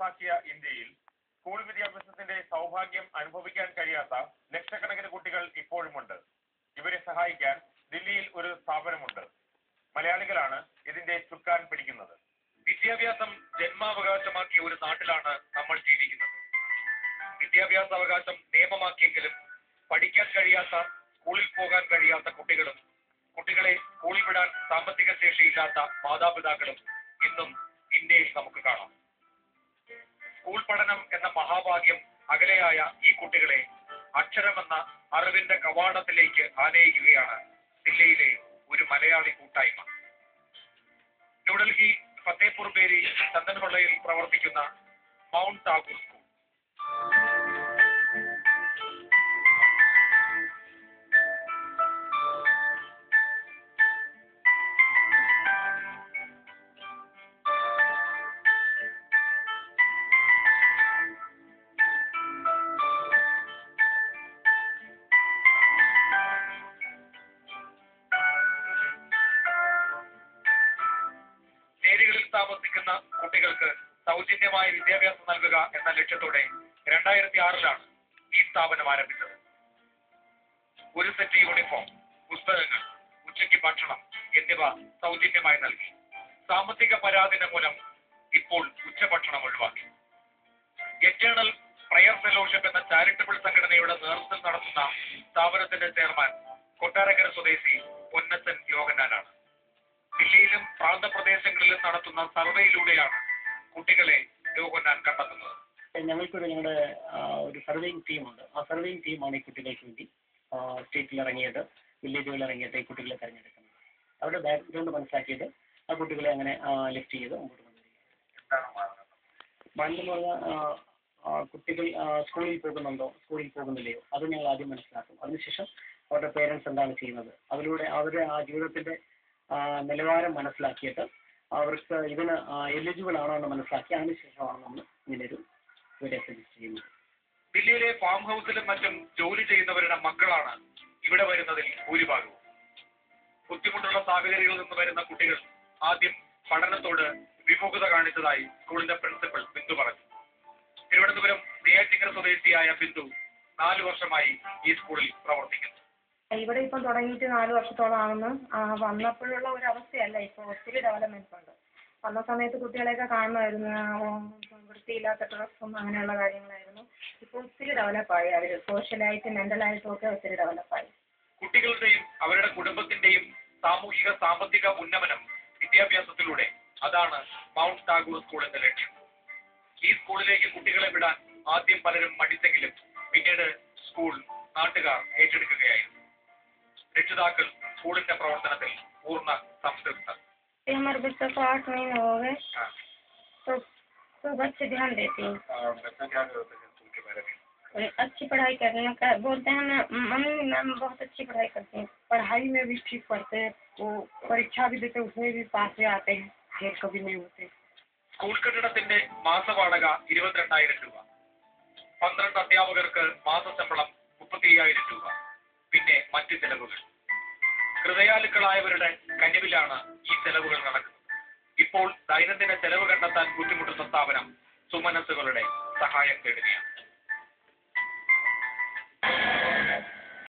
ാക്കിയ ഇന്ത്യയിൽ സ്കൂൾ വിദ്യാഭ്യാസത്തിന്റെ സൗഭാഗ്യം അനുഭവിക്കാൻ കഴിയാത്ത ലക്ഷക്കണക്കിന് കുട്ടികൾ ഇപ്പോഴുമുണ്ട്. ഇവരെ സഹായിക്കാൻ ദില്ലിയിൽ ഒരു സ്ഥാപനമുണ്ട്. മലയാളികളാണ് ഇതിന്റെ ചുക്കാൻ പിടിക്കുന്നത്. വിദ്യാഭ്യാസം ജന്മാവകാശമാക്കിയ ഒരു നാട്ടിലാണ് നമ്മൾ ജീവിക്കുന്നത്. വിദ്യാഭ്യാസ അവകാശം നിയമമാക്കിയെങ്കിലും പഠിക്കാൻ കഴിയാത്ത, സ്കൂളിൽ പോകാൻ കഴിയാത്ത കുട്ടികളും കുട്ടികളെ സ്കൂളിൽ വിടാൻ സാമ്പത്തിക ശേഷിയില്ലാത്ത മാതാപിതാക്കളും ഇന്നും ഇന്ത്യയിൽ നമുക്ക് കാണാം. സ്കൂൾ പഠനം എന്ന മഹാഭാഗ്യം അകലെയായ ഈ കുട്ടികളെ അക്ഷരമെന്ന അറിവിന്റെ കവാടത്തിലേക്ക് ആനയിക്കുകയാണ് ദില്ലിയിലെ ഒരു മലയാളി കൂട്ടായ്മ. ന്യൂഡൽഹി ഫത്തേപൂർ ബേരി ചന്ദൻകൊള്ളയിൽ പ്രവർത്തിക്കുന്ന മൗണ്ട് ടാഗൂർ സ്കൂൾ. താമസിക്കുന്ന കുട്ടികൾക്ക് സൗജന്യമായ വിദ്യാഭ്യാസം നൽകുക എന്ന ലക്ഷ്യത്തോടെ 2006 ഈ സ്ഥാപനം ആരംഭിച്ചത്. ഒരു സെറ്റ് യൂണിഫോം, പുസ്തകങ്ങൾ, ഉച്ചയ്ക്ക് ഭക്ഷണം എന്നിവ സൗജന്യമായി നൽകി. സാമ്പത്തിക പരാധീനം മൂലം ഇപ്പോൾ ഉച്ചഭക്ഷണം ഒഴിവാക്കി. എറ്റേണൽ പ്രയർ ഫെലോഷിപ്പ് എന്ന ചാരിറ്റബിൾ സംഘടനയുടെ നേതൃത്വം നടത്തുന്ന സ്ഥാപനത്തിന്റെ ചെയർമാൻ കൊട്ടാരക്കര സ്വദേശി പൊന്നച്ചൻ യോഗനാനാണ്. ദില്ലിയിലും പ്രാന്തപ്രദേശങ്ങളിലും നടത്തുന്ന സർവേയിലൂടെയാണ് കുട്ടികളെ യോഗനാൻ കണ്ടെത്തുന്നത്. ഞങ്ങളുടെ ഒരു സർവേയിങ് ടീമുണ്ട്. ആ സർവേയിങ് ടീമാണ് ഈ കുട്ടികൾക്ക് വേണ്ടി സ്റ്റേറ്റിൽ ഇറങ്ങിയത്, വില്ലേജുകളിൽ ഇറങ്ങിയിട്ട് ഈ കുട്ടികളെ തെരഞ്ഞെടുക്കുന്നത്. അവരുടെ ബാക്ക്ഗ്രൗണ്ട് മനസ്സിലാക്കിയത് ആ കുട്ടികളെ അങ്ങനെ ലിഫ്റ്റ് ചെയ്ത് മുമ്പോട്ട് കൊണ്ടുവരികയാണ്. മാറ്റം പറഞ്ഞാൽ കുട്ടികൾ സ്കൂളിൽ പോകുന്നുണ്ടോ, സ്കൂളിൽ പോകുന്നില്ലയോ, അത് ഞങ്ങൾ ആദ്യം മനസ്സിലാക്കും. അതിനുശേഷം അവരുടെ പേരൻസ് എന്താണ് ചെയ്യുന്നത്, അതിലൂടെ അവരുടെ ആ ജീവിതത്തിന്റെ നിലവാരം മനസ്സിലാക്കിയിട്ട് അവർക്ക് ഇതിന് എലിജിബിൾ ആണോ എന്ന് മനസ്സിലാക്കി അതിനുശേഷമാണ് നമ്മൾ ഇങ്ങനൊരു ഇവരെ സജസ്റ്റ് ചെയ്യുന്നത്. ദില്ലിയിലെ ഫാം ഹൗസിലും മറ്റും ജോലി ചെയ്യുന്നവരുടെ മക്കളാണ് ഇവിടെ വരുന്നതിൽ ഭൂരിഭാഗവും. ബുദ്ധിമുട്ടുള്ള സാഹചര്യങ്ങളിൽ നിന്ന് വരുന്ന കുട്ടികൾ ആദ്യം പഠനത്തോട് വിമുഖത കാണിച്ചതായി സ്കൂളിന്റെ പ്രിൻസിപ്പൽ ബിന്ദു പറഞ്ഞു. തിരുവനന്തപുരം നെയ്യാറ്റിങ്കര സ്വദേശിയായ ബിന്ദു 4 വർഷമായി ഈ സ്കൂളിൽ പ്രവർത്തിക്കുന്നു. ഇവിടെ ഇപ്പം തുടങ്ങിയിട്ട് 4 വർഷത്തോളം ആകുന്നു. വന്നപ്പോഴുള്ള ഒരു അവസ്ഥയല്ല, ഇപ്പോൾ ഒത്തിരി ഡെവലപ്മെന്റ്സ് ഉണ്ട്. വന്ന സമയത്ത് കുട്ടികളെയൊക്കെ കാണുമായിരുന്നു, വൃത്തിയില്ലാത്ത ഡ്രസ്സും അങ്ങനെയുള്ള കാര്യങ്ങളായിരുന്നു. ഇപ്പോൾ ഒത്തിരി ഡെവലപ്പായി, അവർ സോഷ്യലായിട്ടും മെന്റലായിട്ടും ഒക്കെ ഒത്തിരി ഡെവലപ്പായി. കുട്ടികളുടെയും അവരുടെ കുടുംബത്തിന്റെയും സാമൂഹിക സാമ്പത്തിക ഉന്നമനം വിദ്യാഭ്യാസത്തിലൂടെ, അതാണ് മൗണ്ട് ടാഗൂർ സ്കൂളിന്റെ ലക്ഷ്യം. ഈ സ്കൂളിലേക്ക് കുട്ടികളെ വിടാൻ ആദ്യം പലരും മടിച്ചെങ്കിലും പിന്നീട് സ്കൂൾ നാട്ടുകാർ ഏറ്റെടുക്കുകയായിരുന്നു. രക്ഷിതാക്കൾ സ്കൂളിന്റെ പ്രവർത്തനത്തിൽ പൂർണ്ണ സംതൃപ്തർ. हमारे बच्चों को 8 महीने हो गए, तो बच्चे ध्यान देते हैं, अच्छी पढ़ाई कर रहे हैं, बोलते हैं ना मम्मी मैम बहुत अच्छी पढ़ाई करते हैं, पढ़ाई में भी ठीक पढ़ते हैं, वो परीक्षा भी देते हैं उसमें भी पास भी आते हैं, फेल कभी नहीं होते. സ്കൂൾ കെട്ടിടത്തിന്റെ മാസവാടക 22,000 രൂപ, 12 അധ്യാപകർക്ക് മാസശമ്പളം 35,000 രൂപ, പിന്നെ മറ്റ് ചെലവുകൾ. ഹൃദയാലുക്കളായവരുടെ കനിവിലാണ് ഈ ചെലവുകൾ നടക്കുന്നത്. ഇപ്പോൾ ദൈനംദിന ചെലവ് കണ്ടെത്താൻ ബുദ്ധിമുട്ടുന്ന സ്ഥാപനം സുമനസ്സുകളുടെ സഹായം തേടുകയാണ്.